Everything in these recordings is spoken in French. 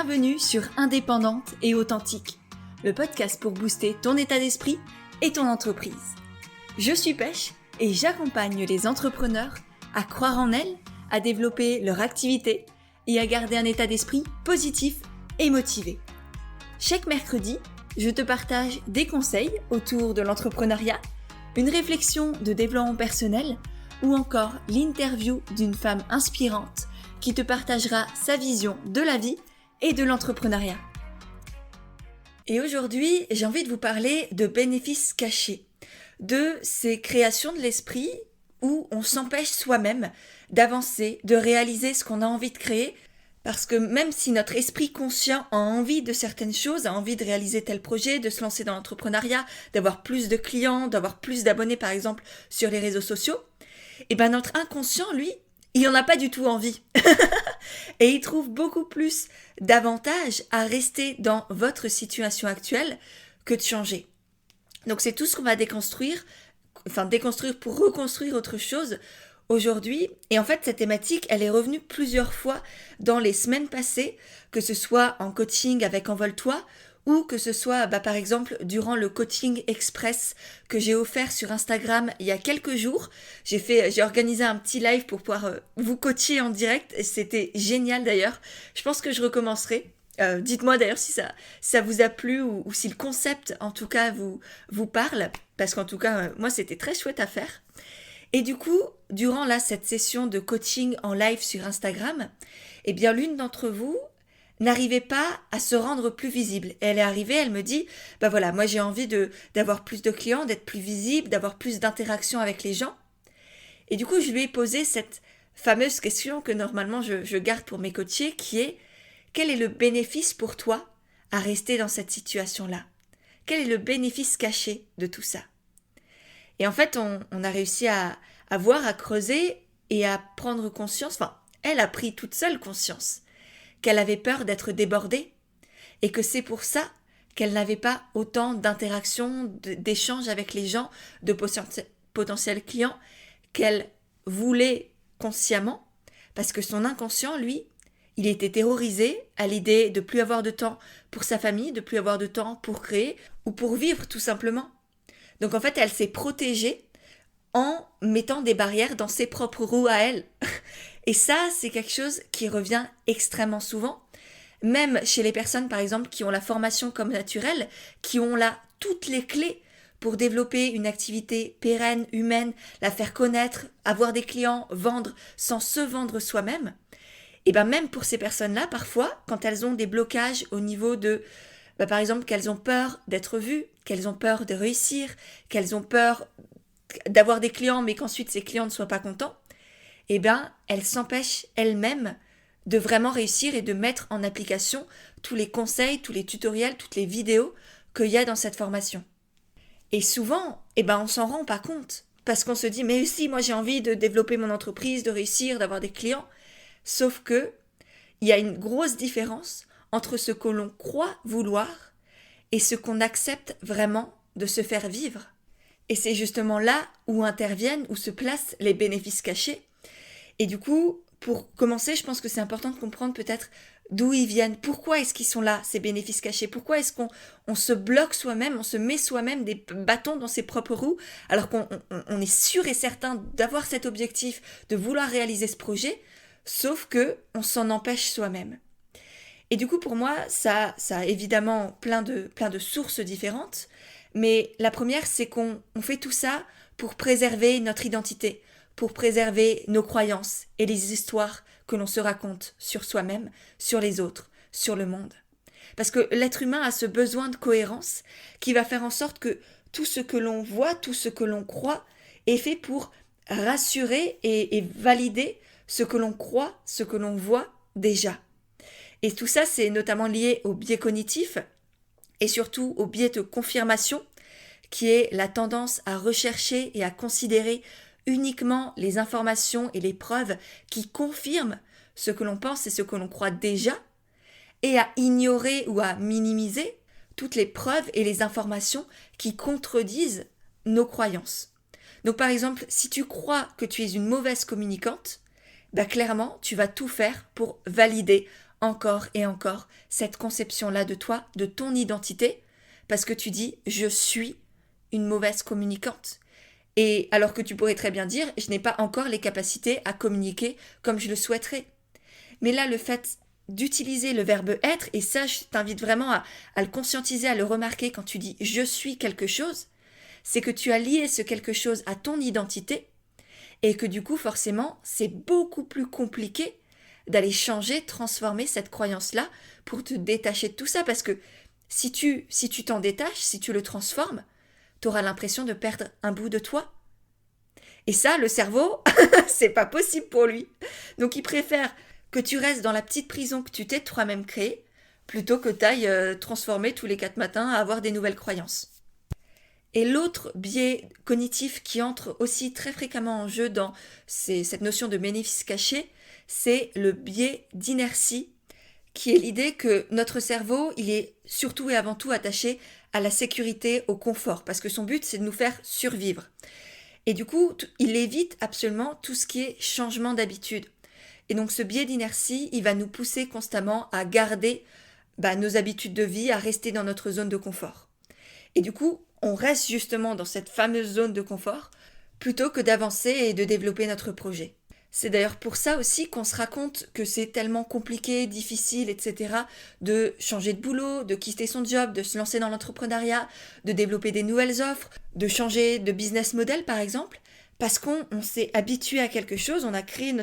Bienvenue sur Indépendante et Authentique, le podcast pour booster ton état d'esprit et ton entreprise. Je suis Pêche et j'accompagne les entrepreneurs à croire en elles, à développer leur activité et à garder un état d'esprit positif et motivé. Chaque mercredi, je te partage des conseils autour de l'entrepreneuriat, une réflexion de développement personnel ou encore l'interview d'une femme inspirante qui te partagera sa vision de la vie et de l'entrepreneuriat. Et aujourd'hui, j'ai envie de vous parler de bénéfices cachés, de ces créations de l'esprit où on s'empêche soi-même d'avancer, de réaliser ce qu'on a envie de créer, parce que même si notre esprit conscient a envie de certaines choses, a envie de réaliser tel projet, de se lancer dans l'entrepreneuriat, d'avoir plus de clients, d'avoir plus d'abonnés par exemple sur les réseaux sociaux, et ben notre inconscient, lui, il n'en a pas du tout envie. Et il trouve beaucoup plus d'avantages à rester dans votre situation actuelle que de changer. Donc c'est tout ce qu'on va déconstruire pour reconstruire autre chose aujourd'hui. Et en fait, cette thématique, elle est revenue plusieurs fois dans les semaines passées, que ce soit en coaching avec Envole-toi, ou que ce soit par exemple durant le coaching express que j'ai offert sur Instagram il y a quelques jours. J'ai organisé un petit live pour pouvoir vous coacher en direct et c'était génial d'ailleurs. Je pense que je recommencerai. Dites-moi d'ailleurs si ça vous a plu ou si le concept en tout cas vous parle, parce qu'en tout cas moi c'était très chouette à faire. Et du coup, durant cette session de coaching en live sur Instagram, eh bien l'une d'entre vous n'arrivait pas à se rendre plus visible. Et elle est arrivée, elle me dit, voilà, moi j'ai envie d'avoir plus de clients, d'être plus visible, d'avoir plus d'interaction avec les gens. Et du coup, je lui ai posé cette fameuse question que normalement je garde pour mes coachés, qui est, quel est le bénéfice pour toi à rester dans cette situation-là? Quel est le bénéfice caché de tout ça? Et en fait, on a réussi à voir, à creuser et à prendre conscience, elle a pris toute seule conscience qu'elle avait peur d'être débordée et que c'est pour ça qu'elle n'avait pas autant d'interactions, d'échanges avec les gens, de potentiels clients qu'elle voulait consciemment, parce que son inconscient, lui, il était terrorisé à l'idée de plus avoir de temps pour sa famille, de plus avoir de temps pour créer ou pour vivre tout simplement. Donc en fait, elle s'est protégée en mettant des barrières dans ses propres roues à elle. Et ça, c'est quelque chose qui revient extrêmement souvent, même chez les personnes, par exemple, qui ont la formation comme naturelle, qui ont là toutes les clés pour développer une activité pérenne, humaine, la faire connaître, avoir des clients, vendre sans se vendre soi-même. Et même pour ces personnes-là, parfois, quand elles ont des blocages au niveau de, par exemple, qu'elles ont peur d'être vues, qu'elles ont peur de réussir, qu'elles ont peur d'avoir des clients, mais qu'ensuite ces clients ne soient pas contents, elles s'empêchent elles-mêmes de vraiment réussir et de mettre en application tous les conseils, tous les tutoriels, toutes les vidéos qu'il y a dans cette formation. Et souvent, on s'en rend pas compte, parce qu'on se dit, mais si, moi j'ai envie de développer mon entreprise, de réussir, d'avoir des clients, sauf que il y a une grosse différence entre ce que l'on croit vouloir et ce qu'on accepte vraiment de se faire vivre. Et c'est justement là où interviennent, où se placent les bénéfices cachés. Et du coup, pour commencer, je pense que c'est important de comprendre peut-être d'où ils viennent. Pourquoi est-ce qu'ils sont là, ces bénéfices cachés? Pourquoi est-ce qu'on se bloque soi-même, on se met soi-même des bâtons dans ses propres roues, alors qu'on est sûr et certain d'avoir cet objectif, de vouloir réaliser ce projet, sauf que on s'en empêche soi-même. Et du coup, pour moi, ça a évidemment plein de sources différentes. Mais la première, c'est qu'on fait tout ça pour préserver notre identité, pour préserver nos croyances et les histoires que l'on se raconte sur soi-même, sur les autres, sur le monde. Parce que l'être humain a ce besoin de cohérence qui va faire en sorte que tout ce que l'on voit, tout ce que l'on croit est fait pour rassurer et valider ce que l'on croit, ce que l'on voit déjà. Et tout ça, c'est notamment lié au biais cognitif, et surtout au biais de confirmation, qui est la tendance à rechercher et à considérer uniquement les informations et les preuves qui confirment ce que l'on pense et ce que l'on croit déjà, et à ignorer ou à minimiser toutes les preuves et les informations qui contredisent nos croyances. Donc par exemple, si tu crois que tu es une mauvaise communicante, clairement, tu vas tout faire pour valider encore et encore cette conception-là de toi, de ton identité, parce que tu dis « je suis une mauvaise communicante ». Et alors que tu pourrais très bien dire « je n'ai pas encore les capacités à communiquer comme je le souhaiterais ». Mais là, le fait d'utiliser le verbe être, et ça, je t'invite vraiment à le conscientiser, à le remarquer quand tu dis « je suis quelque chose », c'est que tu as lié ce quelque chose à ton identité et que du coup, forcément, c'est beaucoup plus compliqué d'aller changer, transformer cette croyance-là pour te détacher de tout ça. Parce que si tu t'en détaches, si tu le transformes, tu auras l'impression de perdre un bout de toi. Et ça, le cerveau, c'est pas possible pour lui. Donc il préfère que tu restes dans la petite prison que tu t'es toi-même créée, plutôt que tu ailles transformer tous les 4 matins à avoir des nouvelles croyances. Et l'autre biais cognitif qui entre aussi très fréquemment en jeu dans cette notion de bénéfice caché, c'est le biais d'inertie, qui est l'idée que notre cerveau, il est surtout et avant tout attaché à la sécurité, au confort, parce que son but, c'est de nous faire survivre. Et du coup, il évite absolument tout ce qui est changement d'habitude. Et donc ce biais d'inertie, il va nous pousser constamment à garder nos habitudes de vie, à rester dans notre zone de confort. Et du coup, on reste justement dans cette fameuse zone de confort plutôt que d'avancer et de développer notre projet. C'est d'ailleurs pour ça aussi qu'on se raconte que c'est tellement compliqué, difficile, etc. de changer de boulot, de quitter son job, de se lancer dans l'entrepreneuriat, de développer des nouvelles offres, de changer de business model par exemple, parce qu'on s'est habitué à quelque chose, on a créé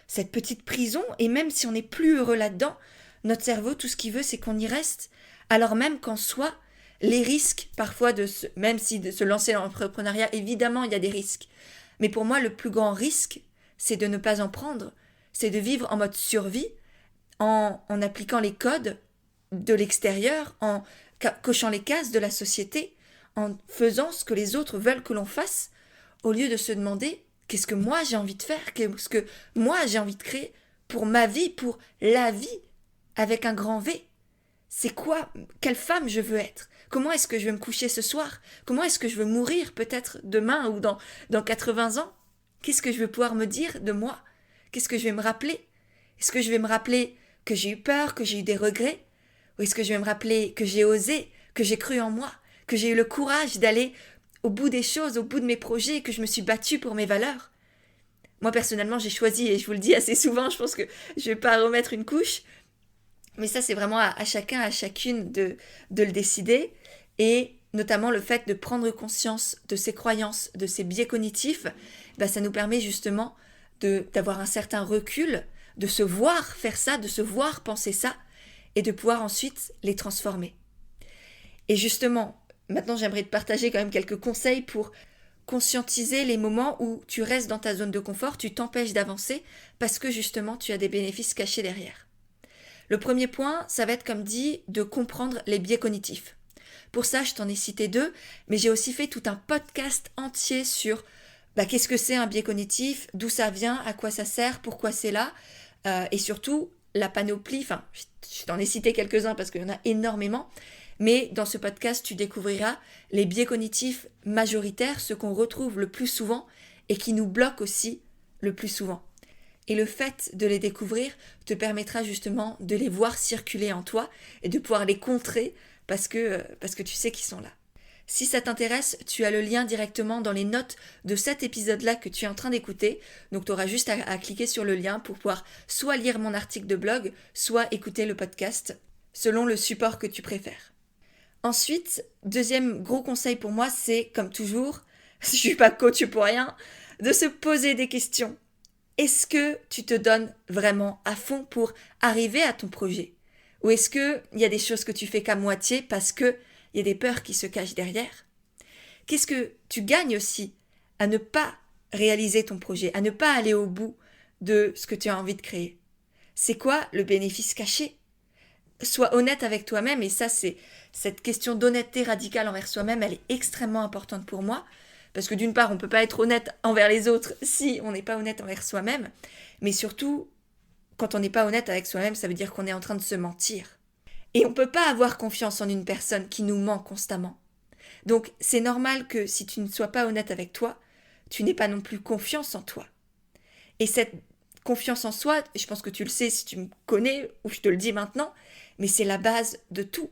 cette petite prison, et même si on n'est plus heureux là-dedans, notre cerveau, tout ce qu'il veut, c'est qu'on y reste, alors même qu'en soi, les risques, parfois, même si de se lancer dans l'entrepreneuriat, évidemment, il y a des risques. Mais pour moi, le plus grand risque, c'est de ne pas en prendre. C'est de vivre en mode survie, en appliquant les codes de l'extérieur, en cochant les cases de la société, en faisant ce que les autres veulent que l'on fasse, au lieu de se demander qu'est-ce que moi j'ai envie de faire, qu'est-ce que moi j'ai envie de créer pour ma vie, pour la vie, avec un grand V. C'est quoi, quelle femme je veux être? Comment est-ce que je vais me coucher ce soir? Comment est-ce que je veux mourir peut-être demain ou dans 80 ans? Qu'est-ce que je vais pouvoir me dire de moi? Qu'est-ce que je vais me rappeler? Est-ce que je vais me rappeler que j'ai eu peur, que j'ai eu des regrets? Ou est-ce que je vais me rappeler que j'ai osé, que j'ai cru en moi, que j'ai eu le courage d'aller au bout des choses, au bout de mes projets, que je me suis battue pour mes valeurs? Moi personnellement j'ai choisi, et je vous le dis assez souvent, je pense que je ne vais pas remettre une couche, mais ça, c'est vraiment à chacun, à chacune de le décider. Et notamment le fait de prendre conscience de ses croyances, de ses biais cognitifs, ça nous permet justement d'avoir un certain recul, de se voir faire ça, de se voir penser ça, et de pouvoir ensuite les transformer. Et justement, maintenant j'aimerais te partager quand même quelques conseils pour conscientiser les moments où tu restes dans ta zone de confort, tu t'empêches d'avancer, parce que justement tu as des bénéfices cachés derrière. Le premier point, ça va être comme dit, de comprendre les biais cognitifs. Pour ça, je t'en ai cité 2, mais j'ai aussi fait tout un podcast entier sur qu'est-ce que c'est un biais cognitif, d'où ça vient, à quoi ça sert, pourquoi c'est là, et surtout la panoplie, enfin, je t'en ai cité quelques-uns parce qu'il y en a énormément, mais dans ce podcast, tu découvriras les biais cognitifs majoritaires, ceux qu'on retrouve le plus souvent et qui nous bloquent aussi le plus souvent. Et le fait de les découvrir te permettra justement de les voir circuler en toi et de pouvoir les contrer parce que tu sais qu'ils sont là. Si ça t'intéresse, tu as le lien directement dans les notes de cet épisode-là que tu es en train d'écouter. Donc tu auras juste à cliquer sur le lien pour pouvoir soit lire mon article de blog, soit écouter le podcast selon le support que tu préfères. Ensuite, deuxième gros conseil pour moi, c'est comme toujours, je ne suis pas coach pour rien, de se poser des questions. Est-ce que tu te donnes vraiment à fond pour arriver à ton projet? Ou est-ce qu'il y a des choses que tu fais qu'à moitié parce qu'il y a des peurs qui se cachent derrière? Qu'est-ce que tu gagnes aussi à ne pas réaliser ton projet, à ne pas aller au bout de ce que tu as envie de créer? C'est quoi le bénéfice caché? Sois honnête avec toi-même, et ça, c'est cette question d'honnêteté radicale envers soi-même, elle est extrêmement importante pour moi. Parce que d'une part, on ne peut pas être honnête envers les autres si on n'est pas honnête envers soi-même. Mais surtout, quand on n'est pas honnête avec soi-même, ça veut dire qu'on est en train de se mentir. Et on ne peut pas avoir confiance en une personne qui nous ment constamment. Donc c'est normal que si tu ne sois pas honnête avec toi, tu n'aies pas non plus confiance en toi. Et cette confiance en soi, je pense que tu le sais si tu me connais ou je te le dis maintenant, mais c'est la base de tout.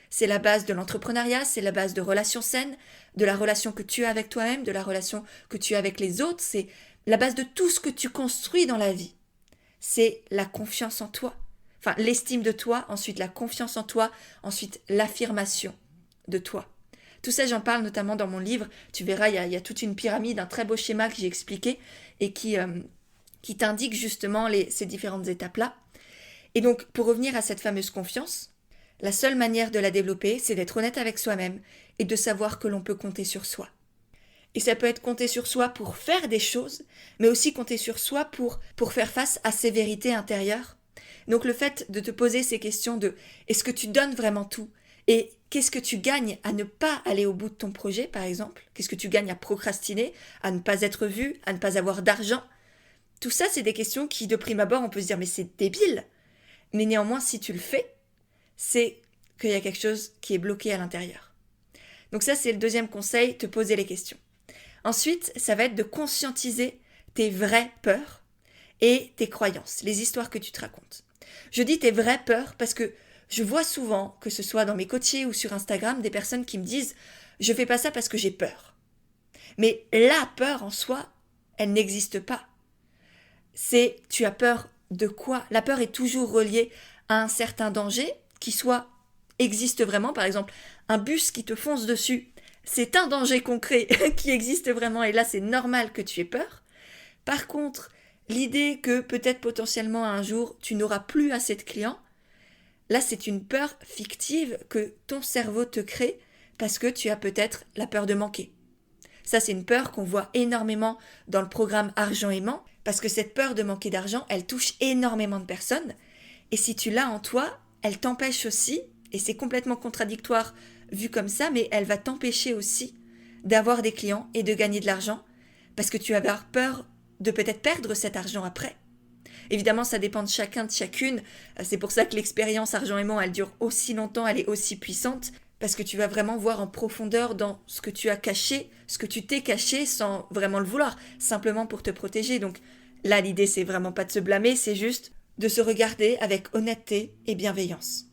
C'est la base de l'entrepreneuriat, c'est la base de relations saines, de la relation que tu as avec toi-même, de la relation que tu as avec les autres, c'est la base de tout ce que tu construis dans la vie. C'est la confiance en toi. Enfin, l'estime de toi, ensuite la confiance en toi, ensuite l'affirmation de toi. Tout ça, j'en parle notamment dans mon livre. Tu verras, il y a toute une pyramide, un très beau schéma que j'ai expliqué et qui t'indique justement ces différentes étapes-là. Et donc, pour revenir à cette fameuse confiance, la seule manière de la développer, c'est d'être honnête avec soi-même et de savoir que l'on peut compter sur soi. Et ça peut être compter sur soi pour faire des choses, mais aussi compter sur soi pour faire face à ses vérités intérieures. Donc le fait de te poser ces questions de est-ce que tu donnes vraiment tout? Et qu'est-ce que tu gagnes à ne pas aller au bout de ton projet, par exemple? Qu'est-ce que tu gagnes à procrastiner, à ne pas être vu, à ne pas avoir d'argent? Tout ça, c'est des questions qui, de prime abord, on peut se dire mais c'est débile. Mais néanmoins, si tu le fais, c'est qu'il y a quelque chose qui est bloqué à l'intérieur. Donc ça, c'est le deuxième conseil, te poser les questions. Ensuite, ça va être de conscientiser tes vraies peurs et tes croyances, les histoires que tu te racontes. Je dis tes vraies peurs parce que je vois souvent, que ce soit dans mes coachés ou sur Instagram, des personnes qui me disent « je fais pas ça parce que j'ai peur ». Mais la peur en soi, elle n'existe pas. C'est tu as peur de quoi? La peur est toujours reliée à un certain danger qui soit existe vraiment. Par exemple, un bus qui te fonce dessus, c'est un danger concret qui existe vraiment et là c'est normal que tu aies peur. Par contre, l'idée que peut-être potentiellement un jour tu n'auras plus assez de clients, là c'est une peur fictive que ton cerveau te crée parce que tu as peut-être la peur de manquer. Ça c'est une peur qu'on voit énormément dans le programme Argent Aimant parce que cette peur de manquer d'argent, elle touche énormément de personnes et si tu l'as en toi, elle t'empêche aussi, et c'est complètement contradictoire vu comme ça, mais elle va t'empêcher aussi d'avoir des clients et de gagner de l'argent parce que tu vas avoir peur de peut-être perdre cet argent après. Évidemment, ça dépend de chacun, de chacune. C'est pour ça que l'expérience Argent Aimant, elle dure aussi longtemps, elle est aussi puissante, parce que tu vas vraiment voir en profondeur dans ce que tu as caché, ce que tu t'es caché sans vraiment le vouloir, simplement pour te protéger. Donc là, l'idée, c'est vraiment pas de se blâmer, c'est juste de se regarder avec honnêteté et bienveillance.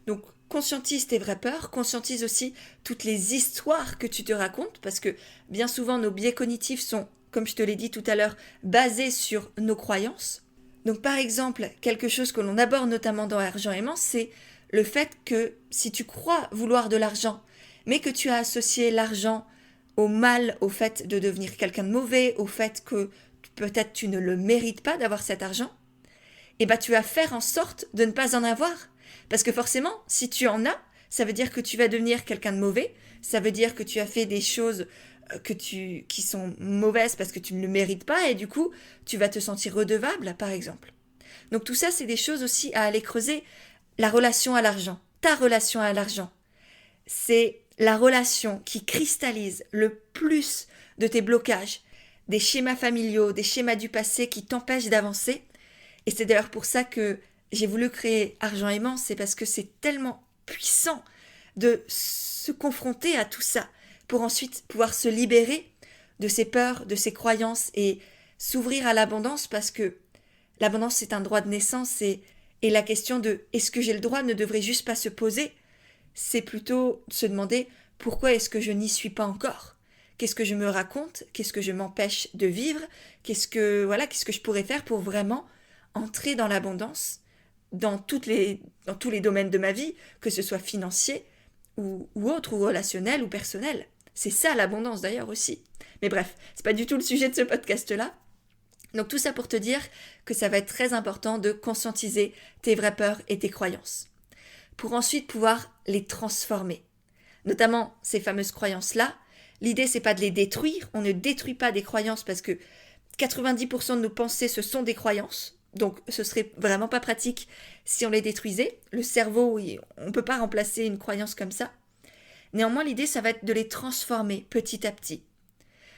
Donc, conscientise tes vraies peurs, conscientise aussi toutes les histoires que tu te racontes, parce que bien souvent, nos biais cognitifs sont, comme je te l'ai dit tout à l'heure, basés sur nos croyances. Donc, par exemple, quelque chose que l'on aborde notamment dans Argent Aimant, c'est le fait que si tu crois vouloir de l'argent, mais que tu as associé l'argent au mal, au fait de devenir quelqu'un de mauvais, au fait que peut-être tu ne le mérites pas d'avoir cet argent, et tu vas faire en sorte de ne pas en avoir. Parce que forcément, si tu en as, ça veut dire que tu vas devenir quelqu'un de mauvais, ça veut dire que tu as fait des choses qui sont mauvaises parce que tu ne le mérites pas, et du coup, tu vas te sentir redevable, par exemple. Donc tout ça, c'est des choses aussi à aller creuser. La relation à l'argent, ta relation à l'argent, c'est la relation qui cristallise le plus de tes blocages, des schémas familiaux, des schémas du passé qui t'empêchent d'avancer. Et c'est d'ailleurs pour ça que j'ai voulu créer Argent Aimant, c'est parce que c'est tellement puissant de se confronter à tout ça pour ensuite pouvoir se libérer de ses peurs, de ses croyances et s'ouvrir à l'abondance, parce que l'abondance c'est un droit de naissance et la question de est-ce que j'ai le droit ne devrait juste pas se poser, c'est plutôt se demander pourquoi est-ce que je n'y suis pas encore ? Qu'est-ce que je me raconte ? Qu'est-ce que je m'empêche de vivre ? Qu'est-ce que je pourrais faire pour vraiment entrer dans l'abondance dans tous les domaines de ma vie, que ce soit financier ou autre, ou relationnel ou personnel. C'est ça l'abondance d'ailleurs aussi. Mais bref, c'est pas du tout le sujet de ce podcast-là. Donc tout ça pour te dire que ça va être très important de conscientiser tes vraies peurs et tes croyances, pour ensuite pouvoir les transformer. Notamment ces fameuses croyances-là, l'idée c'est pas de les détruire, on ne détruit pas des croyances parce que 90% de nos pensées ce sont des croyances, donc ce serait vraiment pas pratique si on les détruisait. Le cerveau, on peut pas remplacer une croyance comme ça. Néanmoins, l'idée ça va être de les transformer petit à petit.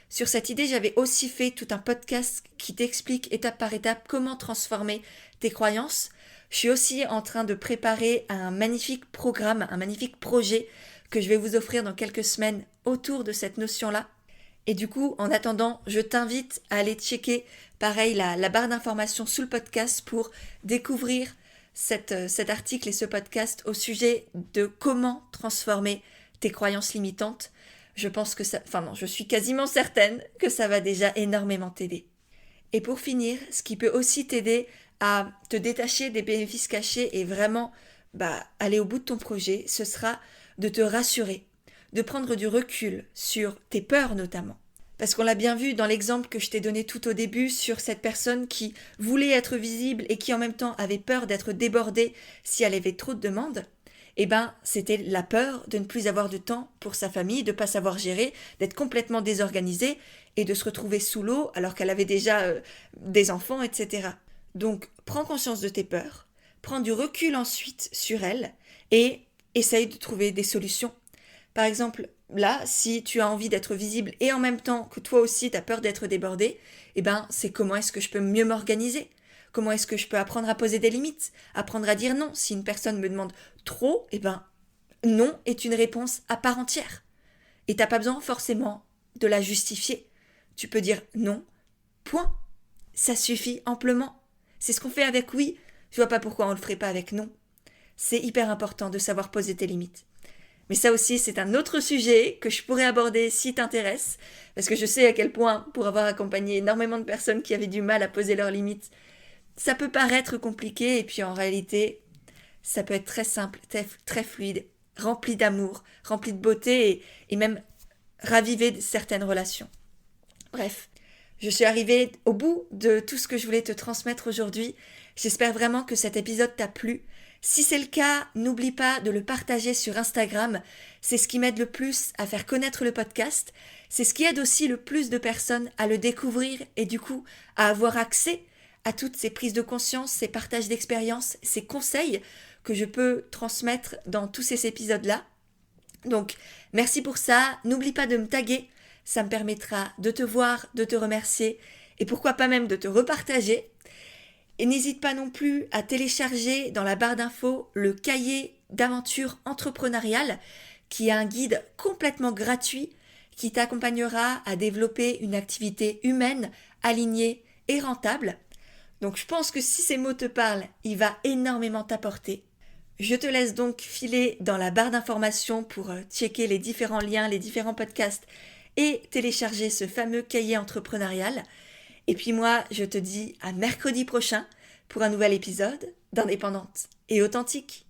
Sur cette idée, j'avais aussi fait tout un podcast qui t'explique étape par étape comment transformer tes croyances. Je suis aussi en train de préparer un magnifique programme, un magnifique projet que je vais vous offrir dans quelques semaines autour de cette notion-là. Et du coup, en attendant, je t'invite à aller checker, pareil, la barre d'informations sous le podcast pour découvrir cet article et ce podcast au sujet de comment transformer tes croyances limitantes. Je pense que je suis quasiment certaine que ça va déjà énormément t'aider. Et pour finir, ce qui peut aussi t'aider à te détacher des bénéfices cachés et vraiment aller au bout de ton projet, ce sera de te rassurer, de prendre du recul sur tes peurs notamment. Parce qu'on l'a bien vu dans l'exemple que je t'ai donné tout au début sur cette personne qui voulait être visible et qui en même temps avait peur d'être débordée si elle avait trop de demandes. C'était la peur de ne plus avoir de temps pour sa famille, de ne pas savoir gérer, d'être complètement désorganisée et de se retrouver sous l'eau alors qu'elle avait déjà des enfants, etc. Donc, prends conscience de tes peurs, prends du recul ensuite sur elles et essaye de trouver des solutions. Par exemple, là, si tu as envie d'être visible et en même temps que toi aussi tu as peur d'être débordé, c'est comment est-ce que je peux mieux m'organiser ? Comment est-ce que je peux apprendre à poser des limites ? Apprendre à dire non. Si une personne me demande trop, non est une réponse à part entière. Et t'as pas besoin forcément de la justifier. Tu peux dire non, point. Ça suffit amplement. C'est ce qu'on fait avec oui. Je vois pas pourquoi on le ferait pas avec non. C'est hyper important de savoir poser tes limites. Mais ça aussi, c'est un autre sujet que je pourrais aborder si t'intéresse, parce que je sais à quel point, pour avoir accompagné énormément de personnes qui avaient du mal à poser leurs limites, ça peut paraître compliqué, et puis en réalité, ça peut être très simple, très fluide, rempli d'amour, rempli de beauté, et même raviver certaines relations. Bref, je suis arrivée au bout de tout ce que je voulais te transmettre aujourd'hui. J'espère vraiment que cet épisode t'a plu. Si c'est le cas, n'oublie pas de le partager sur Instagram. C'est ce qui m'aide le plus à faire connaître le podcast. C'est ce qui aide aussi le plus de personnes à le découvrir et du coup à avoir accès à toutes ces prises de conscience, ces partages d'expériences, ces conseils que je peux transmettre dans tous ces épisodes-là. Donc, merci pour ça. N'oublie pas de me taguer. Ça me permettra de te voir, de te remercier et pourquoi pas même de te repartager. Et n'hésite pas non plus à télécharger dans la barre d'infos le cahier d'aventure entrepreneuriale qui est un guide complètement gratuit qui t'accompagnera à développer une activité humaine, alignée et rentable. Donc je pense que si ces mots te parlent, il va énormément t'apporter. Je te laisse donc filer dans la barre d'informations pour checker les différents liens, les différents podcasts et télécharger ce fameux cahier entrepreneurial. Et puis moi, je te dis à mercredi prochain pour un nouvel épisode d'Indépendante et Authentique.